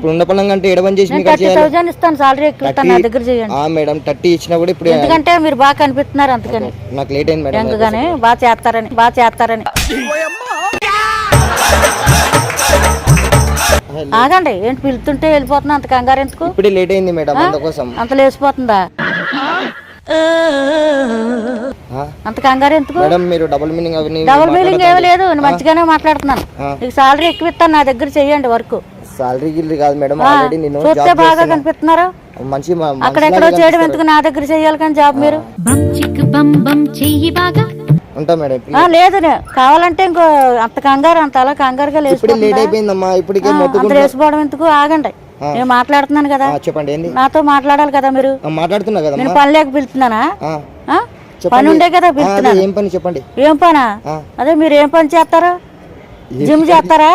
ఇప్పుడు ఉన్న పనంగా అంటే ఎడవని చేసి మీకు 30,000 ఇస్తాను సాలరీ ఎక్కువ ఇస్తాను, నా దగ్గర చేయండి. మేడం 30 ఇచ్చినా కూడా ఇప్పుడు ఎందుకంటే మీరు బాగా కనిపిస్తున్నారు అందుకని. నాకు లేట్ అయింది మేడం. ఎందుకని బాగా చేస్తారని ఆగండి. ఏంటి పిలుతుంటే వెళ్ళిపోతున్నా, అంత కంగారు ఎందుకు? ఇప్పుడు లేట్ అయింది మేడం, అందుకోసం. అంత లేచిపోతుందా? అంత కంగారు ఎందుకు మేడం? మీరు డబుల్ మీనింగ్ ఏమీ లేదు, మంచిగానే మాట్లాడుతున్నాను. మీకు సాలరీ ఎక్కువ ఇస్తాను, నా దగ్గర చెయ్యండి వర్క్. సాలరీ గిల్లు కాదు మేడం, ఆల్రెడీ నేను చూస్తే బాగా కనిపిస్తున్నారు. మంచి అక్కడెక్కడో చేయడం ఎందుకు, నా దగ్గర చెయ్యాలి కానీ జాబ్. మీరు ఉంటా మేడం. లేదు కావాలంటే ఇంకో అంత కంగారు, అంత అలా కంగారుగా లేచిపోవడం ఎందుకు? ఆగండి, నేను మాట్లాడుతున్నాను కదా. చెప్పండి. నాతో మాట్లాడాలి కదా మీరు. మాట్లాడుతున్నా కదా. నేను పని లేక పిలుస్తున్నానా? పని ఉండే కదా పిలుస్తున్నాను. ఏం పని చెప్పండి. ఏం పనా? అదే మీరు ఏం పని చేస్తారా? జిమ్ చేస్తారా?